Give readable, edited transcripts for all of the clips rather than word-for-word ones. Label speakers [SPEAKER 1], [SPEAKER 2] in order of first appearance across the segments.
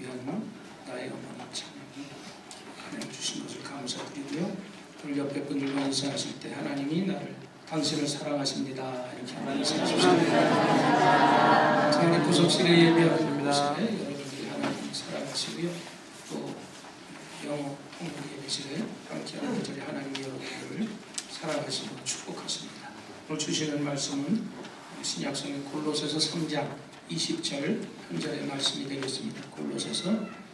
[SPEAKER 1] 위한 나의 어머니 찬양이 하나님 주신 것을 감사드리고요. 오늘 옆에 분들과 인사하실 때 하나님이 나를 당신을 사랑하십니다 이렇게 말씀하셨습니다. 장례 구석실에 예배하는 곳에 여러분들이 하나님을 사랑하시고요. 또 영어 통역 예배실에 함께하는 계절에 하나님이 여러분들을 사랑하시고 축복하십니다. 오늘 주시는 말씀은 신약성의 골로새서 3장 20절 한 절의 말씀이 되겠습니다. 골로새서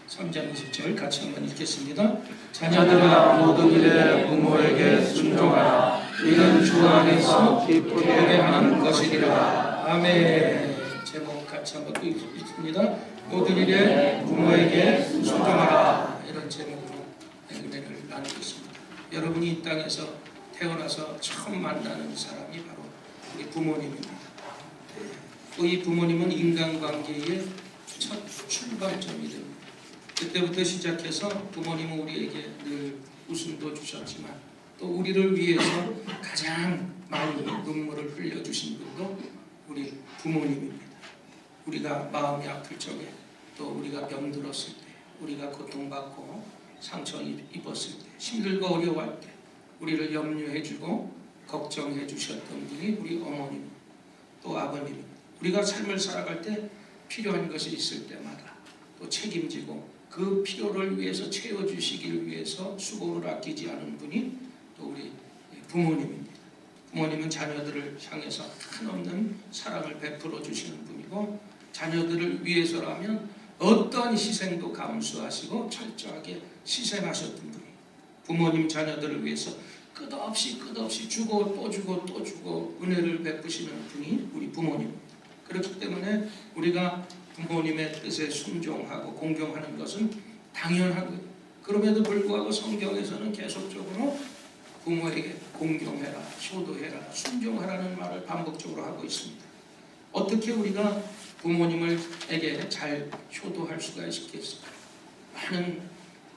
[SPEAKER 1] 3장 20절 같이 한번 읽겠습니다.
[SPEAKER 2] 자녀들아 모든 일에 부모에게 순종하라. 이는 주 안에서 기쁘게 하는 것이니라.
[SPEAKER 1] 아멘. 제목 같이 한번 또 읽습니다. 모든 일에 부모에게 순종하라. 이런 제목으로 은혜를 나누고 있습니다. 여러분이 이 땅에서 태어나서 처음 만나는 사람이 바로 우리 부모님입니다. 또 이 부모님은 인간관계의 첫 출발점이 됩니다. 그때부터 시작해서 부모님은 우리에게 늘 웃음도 주셨지만 또 우리를 위해서 가장 많이 눈물을 흘려주신 분도 우리 부모님입니다. 우리가 마음이 아플 적에 또 우리가 병들었을 때 우리가 고통받고 상처 입었을 때 힘들고 어려워할 때 우리를 염려해주고 걱정해 주셨던 분이 우리 어머님 또 아버님입니다. 우리가 삶을 살아갈 때 필요한 것이 있을 때마다 또 책임지고 그 필요를 위해서 채워주시길 위해서 수고를 아끼지 않은 분이 또 우리 부모님입니다. 부모님은 자녀들을 향해서 한없는 사랑을 베풀어 주시는 분이고 자녀들을 위해서라면 어떠한 희생도 감수하시고 철저하게 희생하셨던 분이 부모님 자녀들을 위해서 끝없이 주고 또 주고 또 주고 은혜를 베푸시는 분이 우리 부모님입니다. 그렇기 때문에 우리가 부모님의 뜻에 순종하고 공경하는 것은 당연한 거예요. 그럼에도 불구하고 성경에서는 계속적으로 부모에게 공경해라, 효도해라, 순종하라는 말을 반복적으로 하고 있습니다. 어떻게 우리가 부모님에게 잘 효도할 수가 있겠습니까? 많은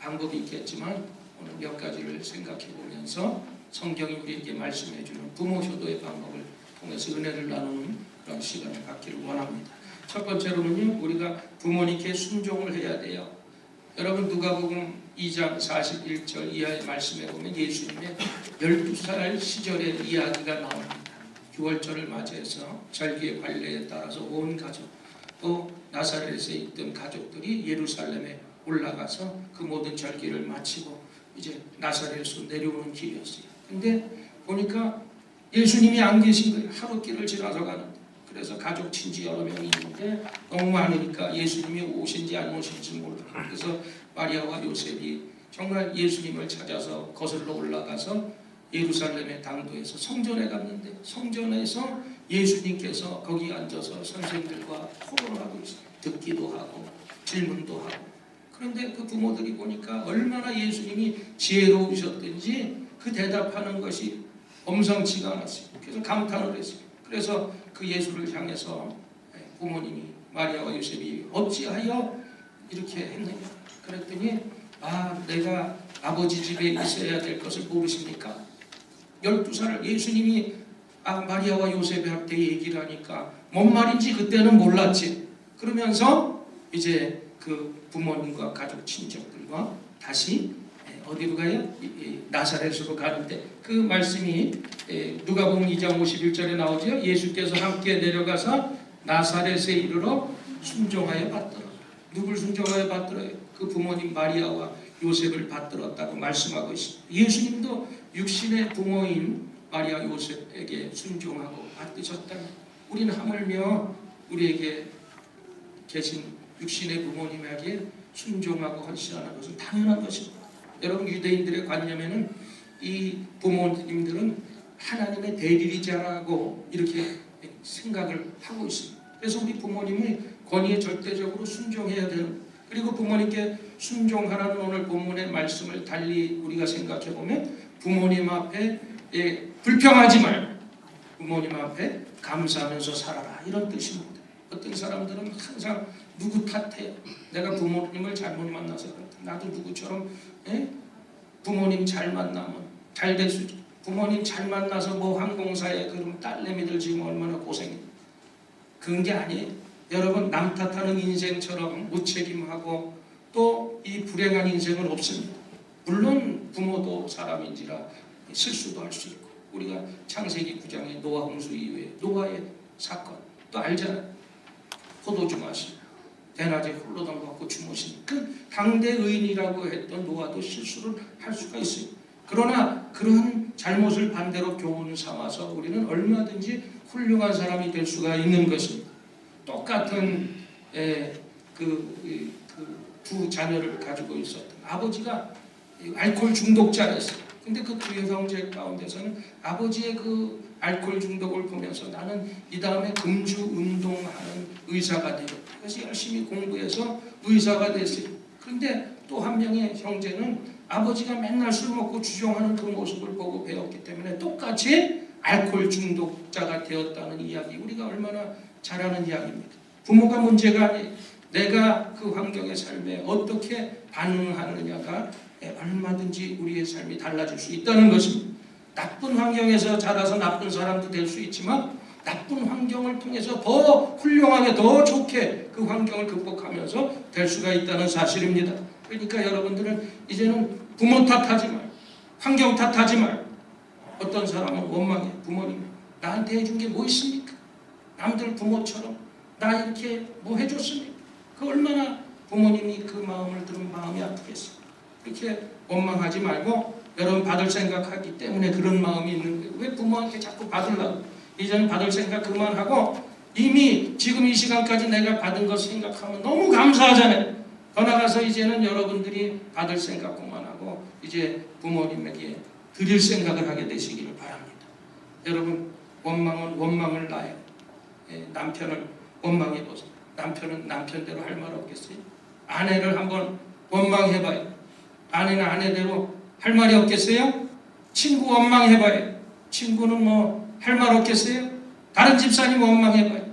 [SPEAKER 1] 방법이 있겠지만 오늘 몇 가지를 생각해 보면서 성경이 우리에게 말씀해 주는 부모 효도의 방법을 통해서 은혜를 나누는 그런 시간을 갖기를 원합니다. 첫 번째로는요, 우리가 부모님께 순종을 해야 돼요. 여러분 누가복음 2장 41절 이하의 말씀에 보면 예수님의 12살 시절의 이야기가 나옵니다. 6월절을 맞이해서 절기의 관례에 따라서 온 가족 또 나사렛에 있던 가족들이 예루살렘에 올라가서 그 모든 절기를 마치고 이제 나사렛으로 내려오는 길이었어요. 근데 보니까 예수님이 안 계신 거예요. 하루 길을 지나서 가는데. 그래서 가족 친지 여러 명이 있는데 너무 많으니까 예수님이 오신지 안 오신지 몰라요. 그래서 마리아와 요셉이 정말 예수님을 찾아서 거슬러 올라가서 예루살렘의 당도에서 성전에 갔는데 성전에서 예수님께서 거기 앉아서 선생들과 토론을 하고 있어요. 듣기도 하고 질문도 하고. 그런데 그 부모들이 보니까 얼마나 예수님이 지혜로우셨든지 그 대답하는 것이 엄성치가 않았어요. 그래서 감탄을 했어요. 그래서 그 예수를 향해서 부모님이 마리아와 요셉이 어찌하여 이렇게 했느냐 그랬더니 내가 아버지 집에 있어야 될 것을 모르십니까? 12살 예수님이 마리아와 요셉한테 얘기를 하니까 뭔 말인지 그때는 몰랐지. 그러면서 이제 그 부모님과 가족 친척들과 다시 어디로 가요? 나사렛으로 가는데 그 말씀이 누가복음 2장 51절에 나오죠. 예수께서 함께 내려가서 나사렛에 이르러 순종하여 받들어. 누굴 순종하여 받들어요? 그 부모님 마리아와 요셉을 받들었다고 말씀하고 있습니다. 예수님도 육신의 부모인 마리아 요셉에게 순종하고 받드셨다면 우리는 하물며 우리에게 계신 육신의 부모님에게 순종하고 헌신하는 것은 당연한 것입니다. 여러분 유대인들의 관념에는 이 부모님들은 하나님의 대리자라고 이렇게 생각을 하고 있습니다. 그래서 우리 부모님의 권위에 절대적으로 순종해야 되는 그리고 부모님께 순종하라는 오늘 본문의 말씀을 달리 우리가 생각해 보면 부모님 앞에 불평하지 말고 부모님 앞에 감사하면서 살아라 이런 뜻입니다. 어떤 사람들은 항상 누구 탓해요. 내가 부모님을 잘못 만나서 그렇다. 나도 누구처럼 부모님 잘 만나면 잘 될 수 있죠. 부모님 잘 만나서 뭐 항공사에 그럼 딸내미들 지금 얼마나 고생해. 그런 게 아니에요. 여러분 남 탓하는 인생처럼 무책임하고 또 이 불행한 인생은 없습니다. 물론 부모도 사람인지라 실수도 할 수 있고, 우리가 창세기 9장의 노아 홍수 이후에 노아의 사건 또 알잖아요. 포도주 마시고 대낮에 홀로당 갖고 주무신 그 당대 의인이라고 했던 노아도 실수를 할 수가 있어요. 그러나 그런 잘못을 반대로 교훈을 삼아서 우리는 얼마든지 훌륭한 사람이 될 수가 있는 것입니다. 똑같은 두 자녀를 가지고 있었던 아버지가 알코올 중독자였어요. 근데 그 두 형제 가운데서는 아버지의 그 알코올 중독을 보면서 나는 이 다음에 금주 운동하는 의사가 되겠다. 그래서 열심히 공부해서 의사가 됐어요. 그런데 또 한 명의 형제는 아버지가 맨날 술 먹고 주정하는 그 모습을 보고 배웠기 때문에 똑같이 알코올 중독자가 되었다는 이야기, 우리가 얼마나 잘 아는 이야기입니까? 부모가 문제가 아니에요. 내가 그 환경의 삶에 어떻게 반응하느냐가 얼마든지 우리의 삶이 달라질 수 있다는 것입니다. 나쁜 환경에서 자라서 나쁜 사람도 될 수 있지만 나쁜 환경을 통해서 더 훌륭하게 더 좋게 그 환경을 극복하면서 될 수가 있다는 사실입니다. 그러니까 여러분들은 이제는 부모 탓하지 말고 환경 탓하지 말고, 어떤 사람은 원망해. 부모님 나한테 해준 게 뭐 있습니까? 남들 부모처럼 나 이렇게 뭐 해줬습니까? 그 얼마나 부모님이 그 마음을 들은 마음이 아프겠어요. 그렇게 원망하지 말고 여러분 받을 생각하기 때문에 그런 마음이 있는 거예요. 왜 부모한테 자꾸 받으려고? 이제는 받을 생각 그만하고 이미 지금 이 시간까지 내가 받은 것 생각하면 너무 감사하잖아요. 더 나가서 이제는 여러분들이 받을 생각 그만하고 이제 부모님에게 드릴 생각을 하게 되시기를 바랍니다. 여러분, 원망은 원망을 낳아요. 남편을 원망해보세요. 남편은 남편대로 할 말 없겠어요? 아내를 한번 원망해봐요. 아내는 아내대로 할 말이 없겠어요? 친구 원망해봐요. 친구는 뭐 할 말 없겠어요? 다른 집사님 원망해봐요.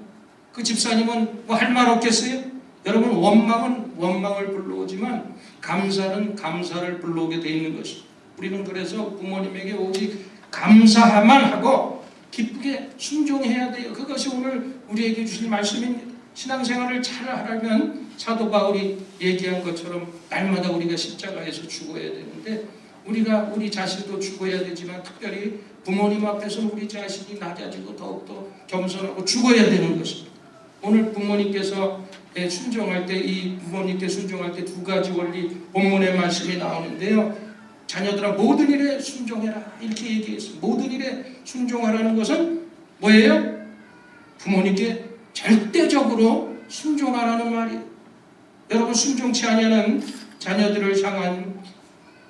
[SPEAKER 1] 그 집사님은 뭐 할 말 없겠어요? 여러분, 원망은 원망을 불러오지만 감사는 감사를 불러오게 돼 있는 것입니다. 우리는 그래서 부모님에게 오직 감사만 하고 기쁘게 순종해야 돼요. 그것이 오늘 우리에게 주신 말씀입니다. 신앙생활을 잘 하려면 사도 바울이 얘기한 것처럼 날마다 우리가 십자가에서 죽어야 되는데, 우리가 우리 자신도 죽어야 되지만 특별히 부모님 앞에서는 우리 자신이 낮아지고 더욱더 겸손하고 죽어야 되는 것입니다. 오늘 부모님께서 순종할 때, 이 부모님께 순종할 때 두 가지 원리 본문의 말씀이 나오는데요. 자녀들아 모든 일에 순종해라 이렇게 얘기했어요. 모든 일에 순종하라는 것은 뭐예요? 부모님께 절대적으로 순종하라는 말이에요. 여러분, 순종치 아니하는 자녀들을 향한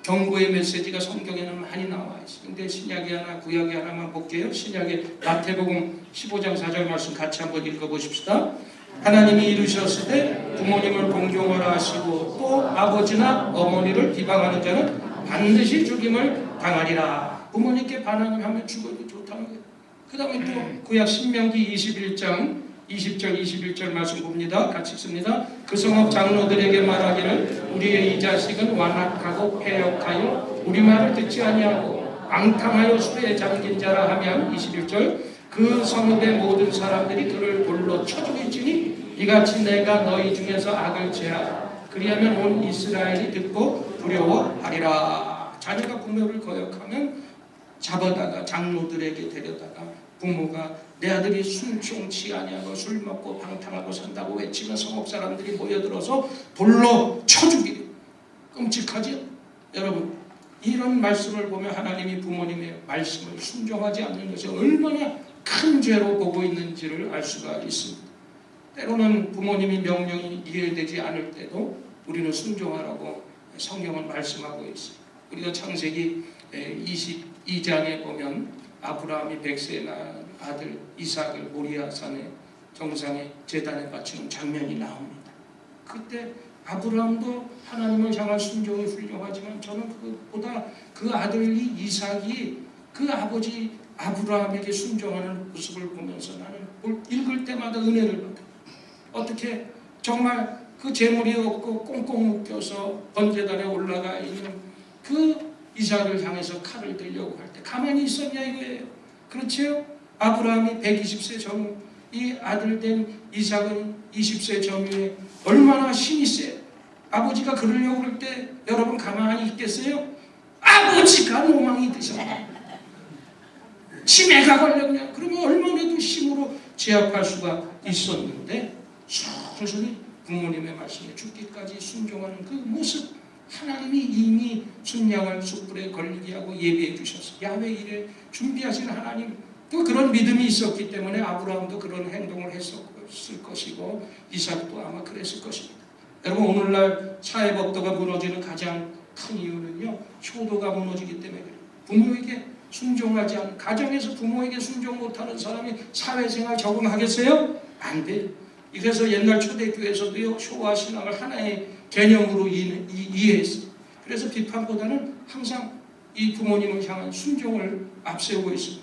[SPEAKER 1] 경고의 메시지가 성경에는 많이 나와 있어요. 근데 신약에 하나 구약에 하나만 볼게요. 신약의 마태복음 15장 4절 말씀 같이 한번 읽어보십시다. 하나님이 이루셨을 때 부모님을 공경하라 하시고 또 아버지나 어머니를 비방하는 자는 반드시 죽임을 당하리라. 부모님께 반항을 하면 죽어도 좋다는 거예요. 그 다음에 또 구약 신명기 21장 20절 21절 말씀 봅니다. 같이 읽습니다. 그 성읍 장로들에게 말하기를 우리의 이 자식은 완악하고 패역하여 우리 말을 듣지 아니하고 앙탕하여 술에 잠긴 자라 하면 21절 그 성읍의 모든 사람들이 그를 돌로 쳐 죽일지니 이같이 내가 너희 중에서 악을 제하라. 그리하면 온 이스라엘이 듣고 두려워하리라. 자녀가 부모를 거역하면 잡아다가 장로들에게 데려다가 부모가 내 아들이 순종치 아니하고 술 먹고 방탕하고 산다고 외치면 성읍 사람들이 모여들어서 돌로 쳐 죽이리. 끔찍하죠? 여러분, 이런 말씀을 보면 하나님이 부모님의 말씀을 순종하지 않는 것이 얼마나 큰 죄로 보고 있는지를 알 수가 있습니다. 때로는 부모님이 명령이 이해되지 않을 때도 우리는 순종하라고 성경은 말씀하고 있어요. 우리가 창세기 22장에 보면 아브라함이 100세에 낳은 아들 이삭을 모리아산의 정상에 제단에 바치는 장면이 나옵니다. 그때 아브라함도 하나님을 향한 순종이 훌륭하지만 저는 그보다 그 아들 이삭이 그 아버지 아브라함에게 순종하는 모습을 보면서 나는 읽을 때마다 은혜를 받아요. 어떻게 정말 그 재물이 없고 꽁꽁 묶여서 번제단에 올라가 있는 그 이삭을 향해서 칼을 들려고 할 때 가만히 있었냐 이거예요. 그렇지요? 아브라함이 120세 전후, 이 아들 된 이삭은 20세 전후에 얼마나 힘이 세요. 아버지가 그러려고 그럴 때 여러분 가만히 있겠어요? 아버지가 노망이 드셨다. 치매가 걸렸냐? 그러면 얼마나도 힘으로 제압할 수가 있었는데 솔솔히 부모님의 말씀에 죽기까지 순종하는 그 모습, 하나님이 이미 순양을 숯불에 걸리게 하고 예비해 주셔서 야훼 일에 준비하신 하나님, 또 그런 믿음이 있었기 때문에 아브라함도 그런 행동을 했었을 것이고 이삭도 아마 그랬을 것입니다. 여러분, 오늘날 사회법도가 무너지는 가장 큰 이유는요, 효도가 무너지기 때문에 그래요. 부모에게 순종하지 않는, 가정에서 부모에게 순종 못하는 사람이 사회생활 적응하겠어요? 안 돼요. 그래서 옛날 초대교회에서도요, 효와 신앙을 하나의 개념으로 이해했어요. 그래서 비판보다는 항상 이 부모님을 향한 순종을 앞세우고 있습니다.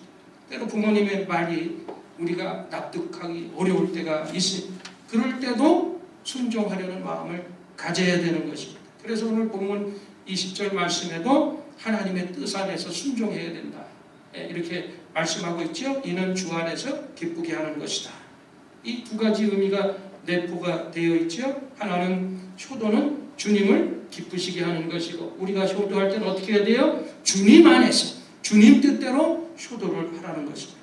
[SPEAKER 1] 때로 부모님의 말이 우리가 납득하기 어려울 때가 있습니다. 그럴 때도 순종하려는 마음을 가져야 되는 것입니다. 그래서 오늘 본문 20절 말씀에도 하나님의 뜻 안에서 순종해야 된다, 이렇게 말씀하고 있죠. 이는 주 안에서 기쁘게 하는 것이다. 이 두 가지 의미가 내포가 되어 있죠. 하나는 효도는 주님을 기쁘시게 하는 것이고, 우리가 효도할 때는 어떻게 해야 돼요? 주님 안에서 주님 뜻대로 효도를 하라는 것입니다.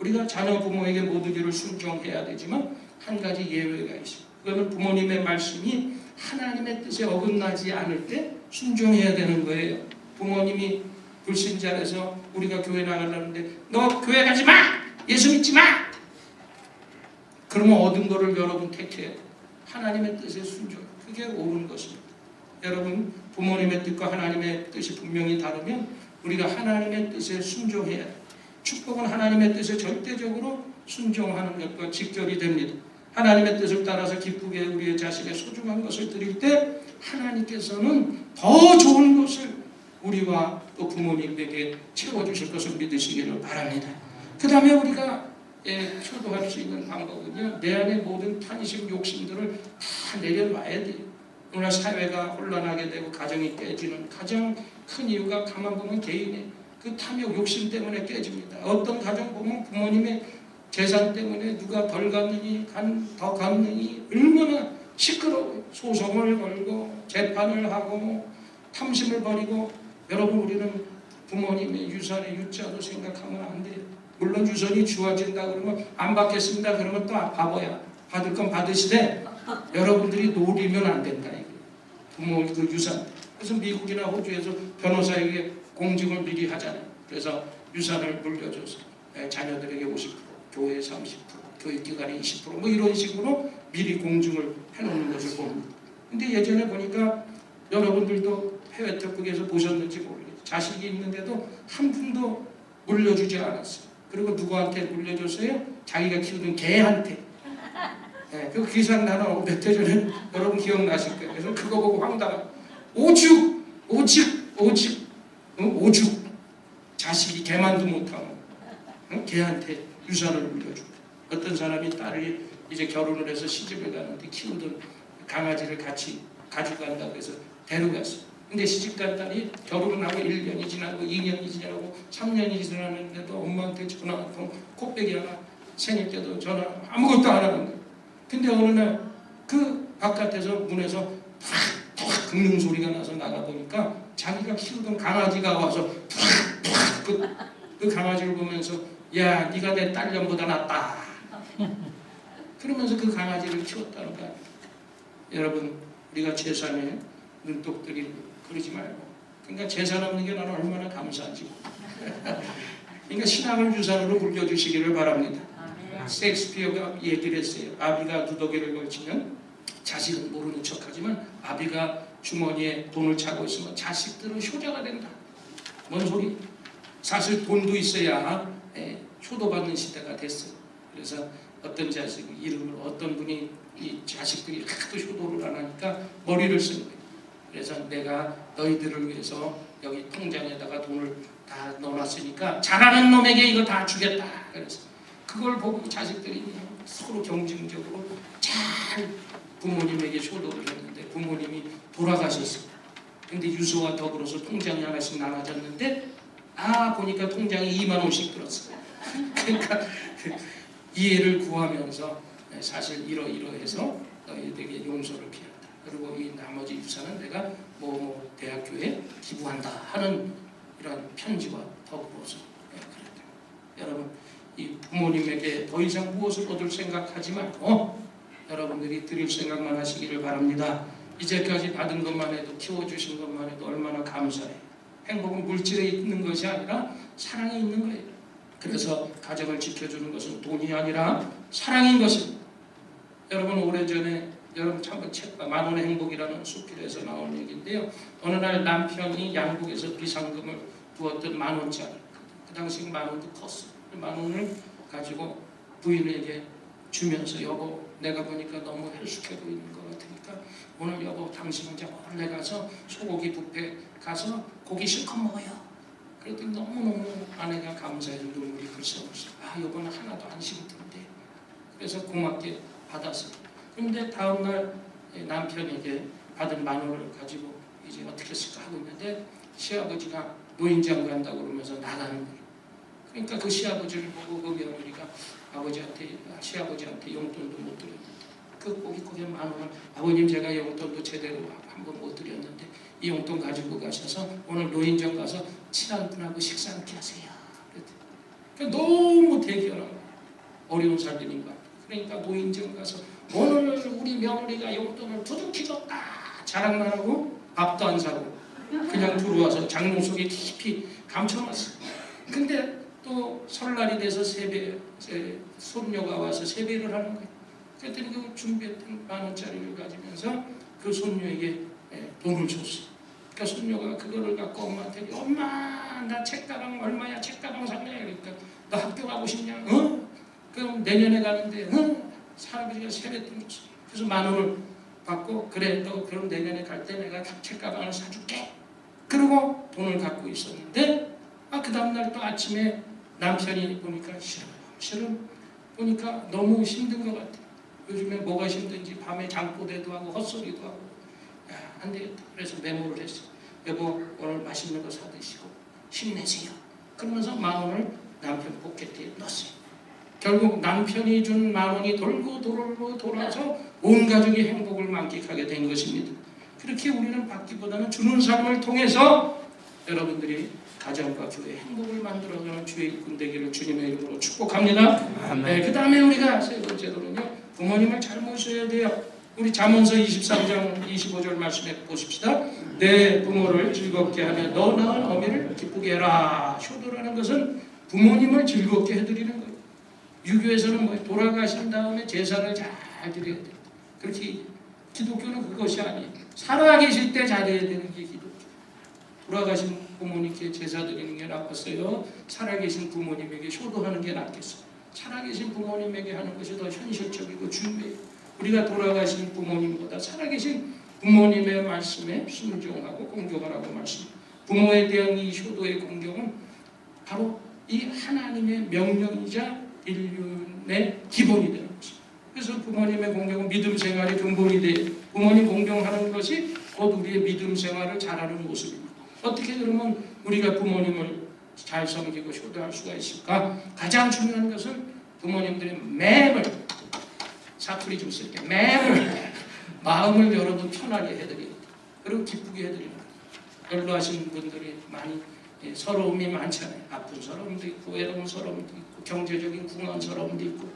[SPEAKER 1] 우리가 자녀 부모에게 모든 일을 순종해야 되지만 한 가지 예외가 있습니다. 그거는 부모님의 말씀이 하나님의 뜻에 어긋나지 않을 때 순종해야 되는 거예요. 부모님이 불신자라서 우리가 교회 나가려는데 너 교회 가지 마! 예수 믿지 마! 그러면 얻은 거를 여러분 택해야 돼요. 하나님의 뜻에 순종, 그게 옳은 것입니다. 여러분, 부모님의 뜻과 하나님의 뜻이 분명히 다르면 우리가 하나님의 뜻에 순종해야 돼요. 축복은 하나님의 뜻에 절대적으로 순종하는 것과 직결이 됩니다. 하나님의 뜻을 따라서 기쁘게 우리의 자식의 소중한 것을 드릴 때 하나님께서는 더 좋은 것을 우리와 또 부모님에게 채워주실 것을 믿으시기를 바랍니다. 그 다음에 우리가 효도할 수 있는 방법은요, 내 안의 모든 탄식 욕심들을 다 내려놔야 돼요. 오늘 사회가 혼란하게 되고 가정이 깨지는 가장 큰 이유가 가만 보면 개인의 그 탐욕 욕심 때문에 깨집니다. 어떤 가정 보면 부모님의 재산 때문에 누가 덜 갔느니 더 갔느니 얼마나 시끄러워요. 소송을 걸고 재판을 하고 탐심을 벌이고. 여러분, 우리는 부모님의 유산의 유자도 생각하면 안 돼요. 물론 유산이 주어진다 그러면 안 받겠습니다 그러면 또 바보야. 받을 건 받으시되 여러분들이 노리면 안 된다. 이게 부모 그 유산. 그래서 미국이나 호주에서 변호사에게 공증을 미리 하잖아요. 그래서 유산을 물려줘서 자녀들에게 50%, 교회에 30%, 교육기관에 20% 뭐 이런 식으로 미리 공증을 해놓는 것을 봅니다. 근데 예전에 보니까 여러분들도 해외 특국에서 보셨는지 모르겠어요. 자식이 있는데도 한 푼도 물려주지 않았어요. 그리고 누구한테 물려줬어요? 자기가 키우던 개한테. 그 기사 나는 몇 해 전에 여러분 기억나실 거예요. 그래서 그거 보고 황당한 오죽 자식이 개만도 못하고 개한테 유산을 물려주고. 어떤 사람이 딸이 이제 결혼을 해서 시집을 가는데 키우던 강아지를 같이 가져간다고 해서 데려갔어요. 근데 시집간 딸이 결혼을 하고 1년이 지나고 2년이 지나고 3년이 지났는데도 엄마한테 전화 한 통, 코빼기 하나, 생일 때도 전화, 아무것도 안 하는 거예요. 근데 어느 날 그 바깥에서 문에서 탁 긁는 소리가 나서 나가보니까 자기가 키우던 강아지가 와서 그 강아지를 보면서 야, 네가 내 딸년보다 낫다. 그러면서 그 강아지를 키웠다는 거야. 여러분, 우리가 재산에 눈독 들이고 그러지 말고. 그러니까 재산 없는 게 나는 얼마나 감사한지. 그러니까 신앙을 유산으로 물려주시기를 바랍니다. 셰익스피어가 얘기를 했어요. 아비가 누더기를 걸치면 자식은 모르는 척하지만 아비가 주머니에 돈을 차고 있으면 자식들은 효자가 된다. 뭔 소리? 사실 돈도 있어야 효도받는 시대가 됐어요. 그래서 어떤 자식 이름을 어떤 분이 이 자식들이 하도 효도를 안 하니까 머리를 쓴 거예요. 그래서 내가 너희들을 위해서 여기 통장에다가 돈을 다 넣어놨으니까 잘하는 놈에게 이거 다 주겠다. 그래서 그걸 보고 자식들이 서로 경쟁적으로 잘 부모님에게 효도를 했는데 부모님이 돌아가셨어요. 근데 유서와 더불어서 통장이 하나씩 나눠졌는데 보니까 통장에 2만 원씩 들었어요. 그러니까 이해를 구하면서 사실 이러이러해서 너희들에게 용서를 피한다. 그리고 이 나머지 유산은 내가 뭐 대학교에 기부한다 하는 이런 편지와 더불어서 그랬다. 여러분, 이 부모님에게 더 이상 무엇을 얻을 생각하지 말고 여러분들이 드릴 생각만 하시기를 바랍니다. 이제까지 받은 것만 해도, 키워주신 것만 해도 얼마나 감사해요. 행복은 물질에 있는 것이 아니라 사랑에 있는 거예요. 그래서 가정을 지켜주는 것은 돈이 아니라 사랑인 것입니다. 여러분, 오래전에 여러분 참 책 만원의 행복이라는 수필에서 나온 얘기인데요. 어느 날 남편이 양국에서 비상금을 두었던 10,000원짜리, 그 당시 10,000원도 컸어요. 10,000원을 가지고 부인에게 주면서, 여보, 내가 보니까 너무 헬쑥해 보이는 것 같으니까 오늘 여보 당신 혼자 몰래 가서 소고기 뷔페 가서 고기 실컷 먹어요. 그랬더니 너무너무 아내가 감사해서 눈물이 글썽 없어. 아, 여보는 하나도 안 싫던데. 그래서 고맙게 받았어요. 그런데 다음날 남편에게 받은 10,000원을 가지고 이제 어떻게 쓸까 하고 있는데 시아버지가 노인장 간다고 그러면서 나가는 거예요. 그러니까 그 시아버지를 보고 그 며느리가 시아버지한테 용돈도 못 드렸는데, 그 고깃국에 10,000원을, 아버님 제가 용돈도 제대로 한번 못 드렸는데 이 용돈 가지고 가셔서 오늘 노인정 가서 친한 분하고 식사 함께 하세요. 그러니까 너무 대견한 거예요. 어려운 살림인 것 같아요. 그러니까 노인정 가서 오늘 우리 며느리가 용돈을 두둑히 줬다 자랑만 하고 밥도 안 사고 그냥 들어와서 장롱 속에 깊이 감춰놨어요. 근데 또 설날이 돼서 손녀가 와서 세배를 하는 거예요. 그랬더니 그 준비했던 10,000원짜리를 가지면서 그 손녀에게 돈을 줬어요. 그러니까 손녀가 그거를 갖고 엄마한테, 엄마 나 책가방 얼마야, 책가방 샀냐. 그러니까 너 학교 가고 싶냐? 그럼 내년에 가는데 할아버지가 세뱃돈 줬어. 그래서 10,000원을 받고, 그래 너 그럼 내년에 갈 때 내가 책가방을 사줄게. 그리고 돈을 갖고 있었는데 그 다음날 또 아침에 남편이 보니까 실은 보니까 너무 힘든 것 같아. 요즘에 뭐가 힘든지 밤에 잠꼬대도 하고 헛소리도 하고, 안 되겠다. 그래서 메모를 했어. 여보 오늘 맛있는 거 사드시고 힘내세요. 그러면서 10,000원을 남편 포켓에 넣었어요. 결국 남편이 준 10,000원이 돌고 돌아서 온 가족이 행복을 만끽하게 된 것입니다. 그렇게 우리는 받기보다는 주는 삶을 통해서 여러분들이 가정과 교회의 행복을 만들어가는 주의 일꾼 되기를 주님의 이름으로 축복합니다. 네, 그 다음에 우리가 세 번째로는요, 부모님을 잘 모셔야 돼요. 우리 잠언서 23장 25절 말씀에 보십시다. 내 부모를 즐겁게 하며 너 낳은 어미를 기쁘게 해라. 효도라는 것은 부모님을 즐겁게 해드리는 거예요. 유교에서는 뭐 돌아가신 다음에 제사를 잘 드려야 돼요. 그렇게 기독교는 그것이 아니에요. 살아계실 때 잘해야 되는 게 기독교. 돌아가신 부모님께 제사 드리는 게 나빴어요? 살아계신 부모님에게 효도하는 게 낫겠어요? 살아계신 부모님에게 하는 것이 더 현실적이고 중요해요. 우리가 돌아가신 부모님보다 살아계신 부모님의 말씀에 순종하고 공경하라고 말씀합니다. 부모에 대한 이 효도의 공경은 바로 이 하나님의 명령이자 인륜의 기본이 되는 것입니다. 그래서 부모님의 공경은 믿음 생활의 근본이 돼요. 부모님 공경하는 것이 곧 우리의 믿음 생활을 잘하는 모습입니다. 어떻게 그러면 우리가 부모님을 잘 섬기고 효도할 수가 있을까? 가장 중요한 것은 부모님들의 맴을, 사투리 좀 쓸게, 맴을, 마음을 여러분 편하게 해드리고 그리고 기쁘게 해드리는 거예요. 연로하신 분들이 많이 서러움이 많잖아요. 아픈 서러움도 있고 외로운 서러움도 있고 경제적인 궁한 서러움도 있고.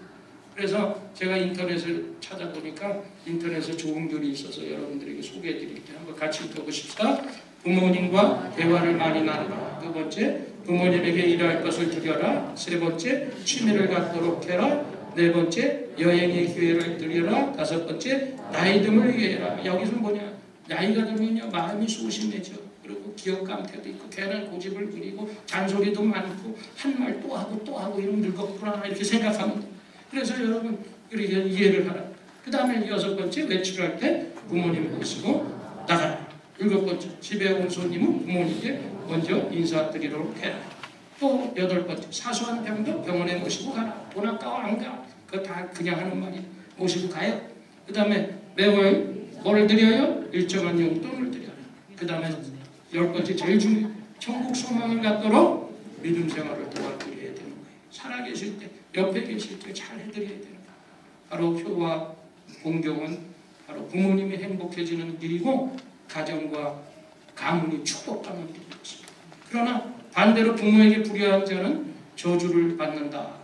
[SPEAKER 1] 그래서 제가 인터넷을 찾아보니까 인터넷에 좋은 글이 있어서 여러분들에게 소개해드릴게요. 한번 같이 읽어보십시다. 부모님과 대화를 많이 나누라. 두 번째, 부모님에게 일할 것을 드려라. 세 번째, 취미를 갖도록 해라. 네 번째, 여행의 기회를 드려라. 다섯 번째, 나이 듦을 위해라. 여기서 뭐냐? 나이가 들면요 마음이 소심해져. 그리고 기억 감퇴도 있고 괜한 고집을 부리고 잔소리도 많고 한 말 또 하고 또 하고 이러면 늙었구나 이렇게 생각합니다. 그래서 여러분 이렇게 이해를 하라. 그 다음에 여섯 번째, 외출할 때 부모님 모시고 나가라. 일곱 번째, 집에 온 손님은 부모님께 먼저 인사드리도록 해라. 또 여덟 번째, 사소한 병도 병원에 모시고 가라. 돈 아까워 안 가. 그거 다 그냥 하는 말이 모시고 가요. 그 다음에 매월 뭘 드려요? 일정한 용돈을 드려요. 그 다음에 열 번째, 제일 중요해요. 천국 소망을 갖도록 믿음 생활을 도와드려야 되는 거예요. 살아계실 때, 옆에 계실 때 잘 해드려야 되는 거예요. 바로 효와 공경은 바로 부모님이 행복해지는 길이고 가정과 가문이 축복받는 길입니다. 그러나 반대로 부모에게 불효한 자는 저주를 받는다.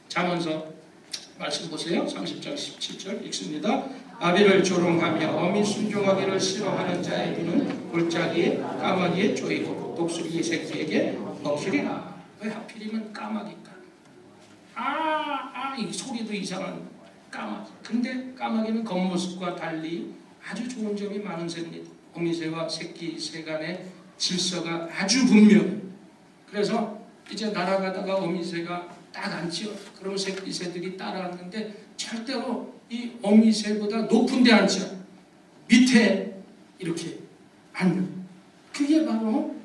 [SPEAKER 1] 잠언서 말씀 보세요. 30장 17절 읽습니다. 아비를 조롱하며 어미 순종하기를 싫어하는 자의 눈은 골짜기에 까마귀에 쪼이고 독수리 새끼에게 먹히리라. 왜 하필이면 까마귀일까? 이 소리도 이상한 까마귀. 근데 까마귀는 겉모습과 달리 아주 좋은 점이 많은 새입니다. 어미새와 새끼 새 간의 질서가 아주 분명해요. 그래서 이제 날아가다가 어미새가 딱 앉죠. 그러면 새끼 새들이 따라앉는데 절대로 이 어미새보다 높은 데 앉지 않아요. 밑에 이렇게 앉는. 그게 바로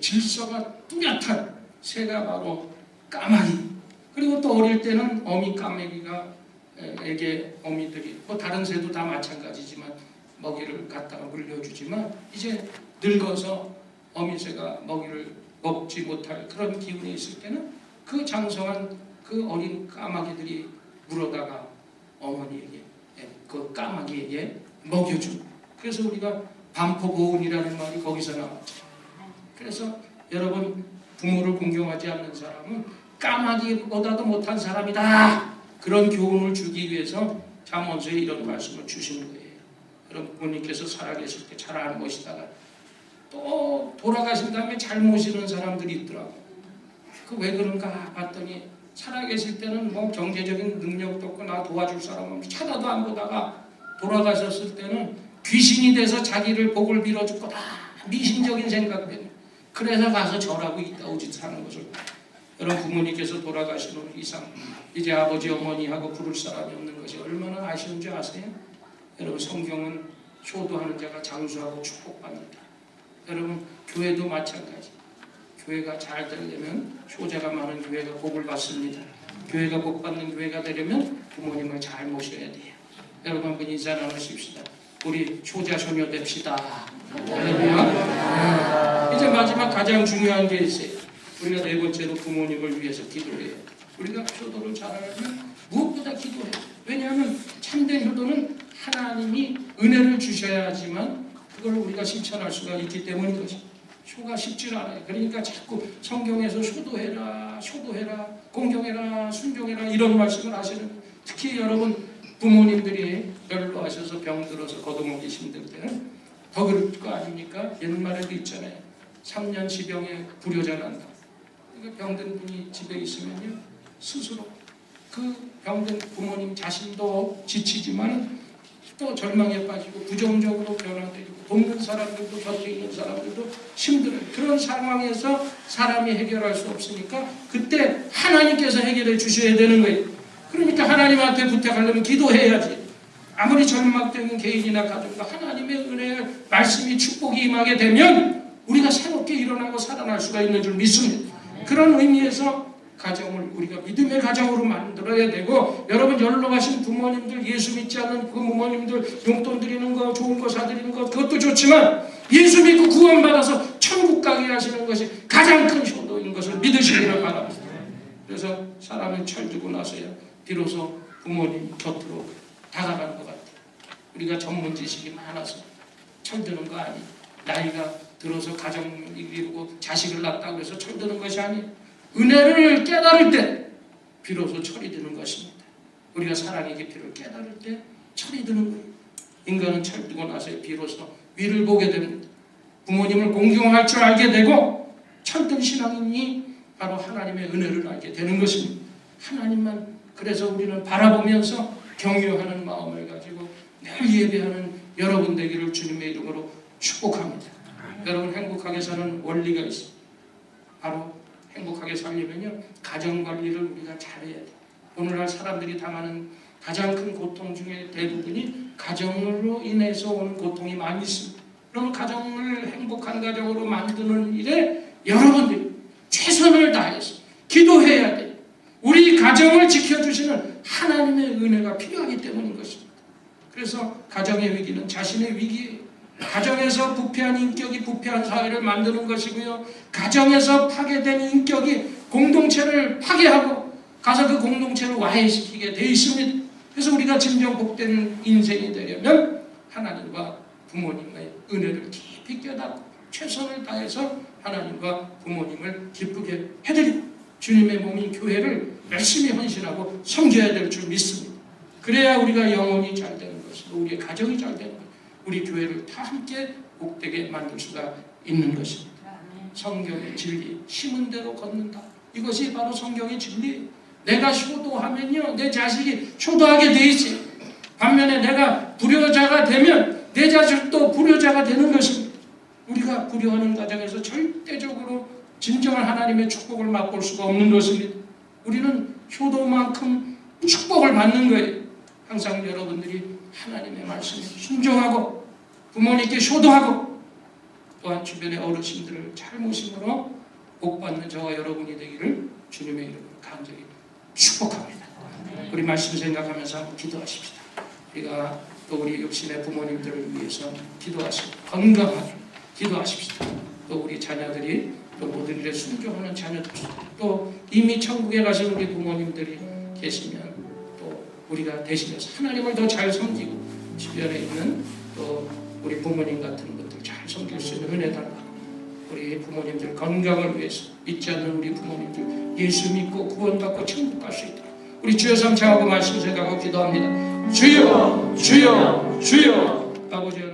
[SPEAKER 1] 질서가 뚜렷한 새가 바로 까마귀. 그리고 또 어릴 때는 어미 까마귀가 에게 어미들이 다른 새도 다 마찬가지지만 먹이를 갖다가 물려주지만 이제 늙어서 어미새가 먹이를 먹지 못할 그런 기운이 있을 때는 그 장성한 그 어린 까마귀들이 물어다가 어머니에게 그 까마귀에게 먹여줍니다. 그래서 우리가 반포고운이라는 말이 거기서 나왔죠. 그래서 여러분 부모를 공경하지 않는 사람은 까마귀보다도 못한 사람이다. 그런 교훈을 주기 위해서 잠언서에 이런 말씀을 주시는 거예요. 여러분 부모님께서 살아계실 때 잘하는 것이다가 또 돌아가신 다음에 잘 모시는 사람들이 있더라고요. 그 왜 그런가 봤더니 살아계실 때는 뭐 경제적인 능력도 없고 나 도와줄 사람 없고 찾아도 안 보다가 돌아가셨을 때는 귀신이 돼서 자기를 복을 빌어주고 다 미신적인 생각 때문에 그래서 가서 절하고 있다고 짓하는 것을 여러분 부모님께서 돌아가시는 이상 이제 아버지 어머니하고 부를 사람이 없는 것이 얼마나 아쉬운 줄 아세요? 여러분 성경은 효도하는 자가 장수하고 축복받는다. 여러분 교회도 마찬가지. 교회가 잘 되려면 효자가 많은 교회가 복을 받습니다. 교회가 복받는 교회가 되려면 부모님을 잘 모셔야 돼요. 여러분 한번 인사 나누십시다. 우리 효자 효녀 됩시다. 할렐루야. 이제 마지막 가장 중요한 게 있어요. 우리가 네 번째로 부모님을 위해서 기도해요. 우리가 효도를 잘하려면 무엇보다 기도해요. 왜냐하면 참된 효도는 하나님이 은혜를 주셔야 하지만 그걸 우리가 실천할 수가 있기 때문인 것입니다. 효가 쉽지 않아요. 그러니까 자꾸 성경에서 효도해라, 효도해라, 공경해라, 순종해라 이런 말씀을 하시는 특히 여러분 부모님들이 연로하셔서 병들어서 거동하기 힘들 때는 더 그럴 거 아닙니까? 옛말에도 있잖아요. 3년 지병에 불효자 난다. 그러니까 병든 분이 집에 있으면요 스스로 그 병든 부모님 자신도 지치지만 또 절망에 빠지고 부정적으로 변화되고 돕는 사람들도 곁에 있는 사람들도 힘들어요. 그런 상황에서 사람이 해결할 수 없으니까 그때 하나님께서 해결해 주셔야 되는 거예요. 그러니까 하나님한테 부탁하려면 기도해야지. 아무리 절망되는 개인이나 가족도 하나님의 은혜의 말씀이 축복이 임하게 되면 우리가 새롭게 일어나고 살아날 수가 있는 줄 믿습니다. 그런 의미에서 가정을 우리가 믿음의 가정으로 만들어야 되고 여러분 연로하신 부모님들 예수 믿지 않는 그 부모님들 용돈 드리는 거 좋은 거 사드리는 거 그것도 좋지만 예수 믿고 구원받아서 천국 가게 하시는 것이 가장 큰 효도인 것을 믿으시기를 바랍니다. 그래서 사람은 철들고 나서야 비로소 부모님 곁으로 다가가는 것 같아요. 우리가 전문 지식이 많아서 철드는 거 아니에요. 나이가 들어서 가정을 이루고 자식을 낳았다고 해서 철드는 것이 아니에요. 은혜를 깨달을 때 비로소 철이 드는 것입니다. 우리가 사랑의 깊이를 깨달을 때 철이 드는 거예요. 인간은 철들고 나서 비로소 위를 보게 됩니다. 부모님을 공경할 줄 알게 되고 철든 신앙인이 바로 하나님의 은혜를 알게 되는 것입니다. 하나님만 그래서 우리는 바라보면서 경유하는 마음을 가지고 늘 예배하는 여러분 되기를 주님의 이름으로 축복합니다. 여러분 행복하게 사는 원리가 있습니다. 바로 행복하게 살려면요 가정관리를 우리가 잘해야 돼요. 오늘날 사람들이 당하는 가장 큰 고통 중에 대부분이 가정으로 인해서 오는 고통이 많이 있습니다. 그럼 가정을 행복한 가정으로 만드는 일에 여러분들이 최선을 다해서 기도해야 돼요. 우리 가정을 지켜주시는 하나님의 은혜가 필요하기 때문인 것입니다. 그래서 가정의 위기는 자신의 위기예요. 가정에서 부패한 인격이 부패한 사회를 만드는 것이고요. 가정에서 파괴된 인격이 공동체를 파괴하고 가서 그 공동체를 와해시키게 되어 있습니다. 그래서 우리가 진정 복된 인생이 되려면 부모님의 은혜를 깊이 깨닫고 최선을 다해서 하나님과 부모님을 기쁘게 해드리고 주님의 몸인 교회를 열심히 헌신하고 섬겨야 될 줄 믿습니다. 그래야 우리가 영혼이 잘 되는 것이고 우리의 가정이 잘 되는 것, 우리 교회를 다 함께 복되게 만들 수가 있는 것입니다. 성경의 진리, 심은 대로 걷는다. 이것이 바로 성경의 진리. 내가 효도하면요, 내 자식이 효도하게 돼 있지. 반면에 내가 불효자가 되면 내 자식도 불효자가 되는 것입니다. 우리가 불효하는 과정에서 절대적으로 진정한 하나님의 축복을 맛볼 수가 없는 것입니다. 우리는 효도만큼 축복을 받는 거예요. 항상 여러분들이 하나님의 말씀에 순종하고 부모님께 효도하고 또한 주변의 어르신들을 잘 모심으로 복받는 저와 여러분이 되기를 주님의 이름으로 간절히 축복합니다. 우리 말씀 생각하면서 한번 기도하십시다. 우리가 또 우리 육신의 부모님들을 위해서 기도하시고 건강하게 기도하십시다. 또 우리 자녀들이 또 모든 일에 순종하는 자녀들, 또 이미 천국에 가신 우리 부모님들이 계시면 또 우리가 대신해서 하나님을 더 잘 섬기고 주변에 있는 또 우리 부모님 같은 분들 잘 섬길 수 있는 은혜 달라고, 우리 부모님들 건강을 위해서 믿지 않는 우리 부모님들 예수 믿고 구원받고 천국 갈 수 있도록 우리 주여 삼창하고 말씀 생각하고 기도합니다. 주여 주여 주여. 아버지